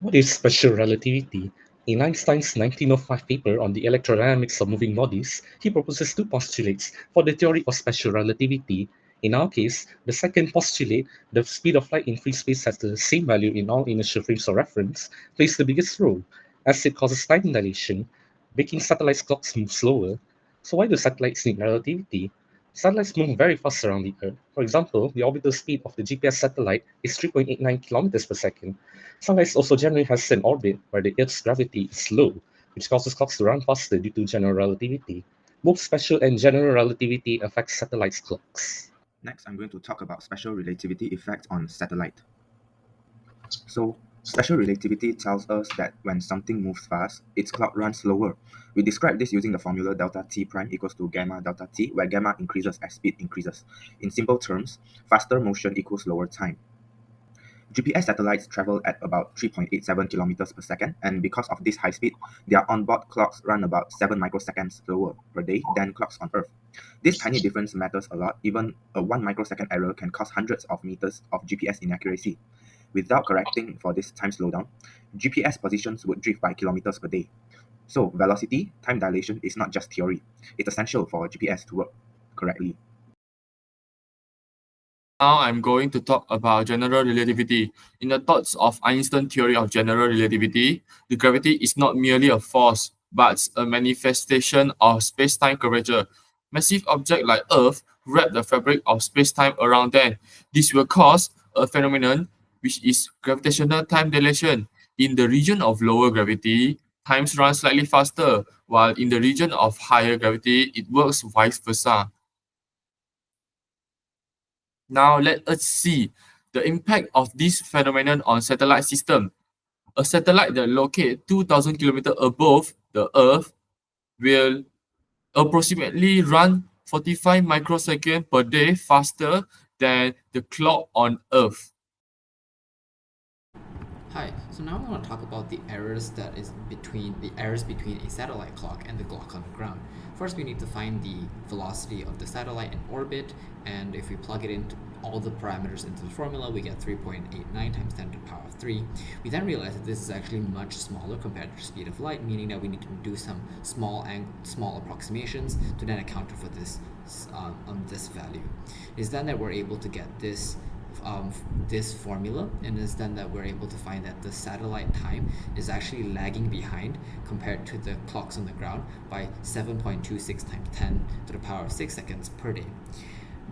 What is special relativity? In Einstein's 1905 paper on the electrodynamics of moving bodies, he proposes two postulates for the theory of special relativity. In our case, the second postulate, the speed of light in free space has the same value in all inertial frames of reference, plays the biggest role, as it causes time dilation, making satellites' clocks move slower. So why do satellites need relativity? Satellites move very fast around the Earth. For example, the orbital speed of the GPS satellite is 3.89 kilometers per second. Sunlight also generally has an orbit where the Earth's gravity is low, which causes clocks to run faster due to general relativity. Both special and general relativity affect satellites' clocks. Next, I'm going to talk about special relativity effect on satellite. So, special relativity tells us that when something moves fast, its clock runs slower. We describe this using the formula delta t prime equals to gamma delta t, where gamma increases as speed increases. In simple terms, faster motion equals slower time. GPS satellites travel at about 3.87 kilometers per second, and because of this high speed, their onboard clocks run about 7 microseconds slower per day than clocks on Earth. This tiny difference matters a lot. Even a 1 microsecond error can cause hundreds of meters of GPS inaccuracy. Without correcting for this time slowdown, GPS positions would drift by kilometers per day. So, velocity, time dilation is not just theory. It's essential for GPS to work correctly. Now I'm going to talk about general relativity. In the thoughts of Einstein's theory of general relativity, the gravity is not merely a force, but a manifestation of space-time curvature. Massive objects like Earth wrap the fabric of space-time around them. This will cause a phenomenon which is gravitational time dilation. In the region of lower gravity, times run slightly faster, while in the region of higher gravity, it works vice versa. Now let us see the impact of this phenomenon on satellite system. A satellite that located 2,000 kilometers above the Earth will approximately run 45 microseconds per day faster than the clock on Earth. Hi, so now I want to talk about the errors between a satellite clock and the clock on the ground. First, we need to find the velocity of the satellite in orbit, and if we plug it into all the parameters into the formula, we get 3.89 times 10 to the power of 3. We then realize that this is actually much smaller compared to the speed of light, meaning that we need to do some small approximations to then account for this this value. It is then that we're able to get this formula, and is then that we're able to find that the satellite time is actually lagging behind compared to the clocks on the ground by 7.26 times 10 to the power of 6 seconds per day.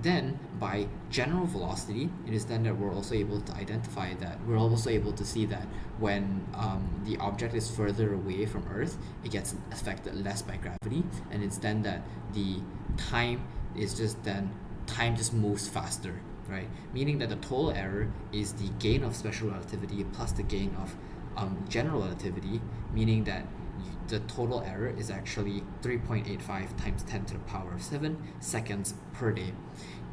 Then, by general velocity, it is then that we're also able to see that when the object is further away from Earth, it gets affected less by gravity, and it's then that the time just moves faster, right? Meaning that the total error is the gain of special relativity plus the gain of general relativity, meaning that the total error is actually 3.85 times 10 to the power of 7 seconds per day.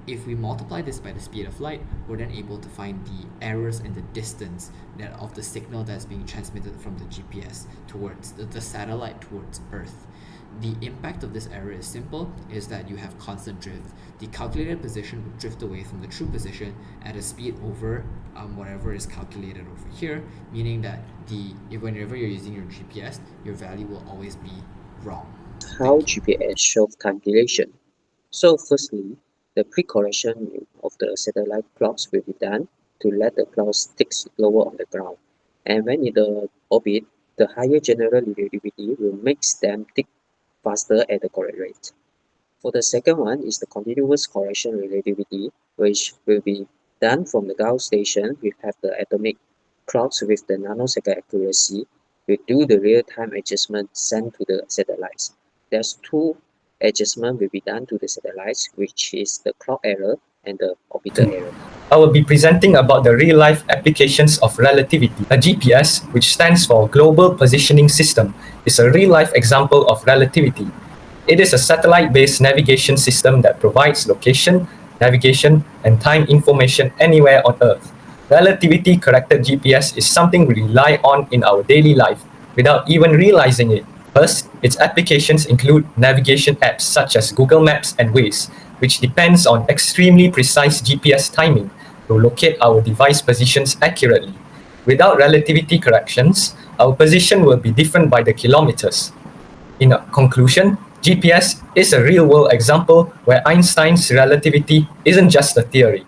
If we multiply this by the speed of light, we're then able to find the errors in the distance of the signal that's being transmitted from the GPS towards the satellite towards Earth. The impact of this error is simple, is that you have constant drift. The calculated position will drift away from the true position at a speed over whatever is calculated over here, meaning that whenever you're using your GPS, your value will always be wrong. How GPS shows time dilation. So firstly, the pre-correction of the satellite clocks will be done to let the clocks tick slower on the ground. And when in the orbit, the higher general relativity will make them tick faster at the correct rate. For the second one is the continuous correction relativity, which will be done from the ground station. We have the atomic clocks with the nanosecond accuracy. We do the real-time adjustment sent to the satellites. There's two adjustments will be done to the satellites, which is the clock error and the orbital error. I will be presenting about the real-life applications of relativity. A GPS, which stands for Global Positioning System, is a real-life example of relativity. It is a satellite-based navigation system that provides location, navigation, and time information anywhere on Earth. Relativity-corrected GPS is something we rely on in our daily life without even realizing it. First, its applications include navigation apps such as Google Maps and Waze, which depends on extremely precise GPS timing to locate our device positions accurately. Without relativity corrections, our position will be different by the kilometers. In conclusion, GPS is a real-world example where Einstein's relativity isn't just a theory.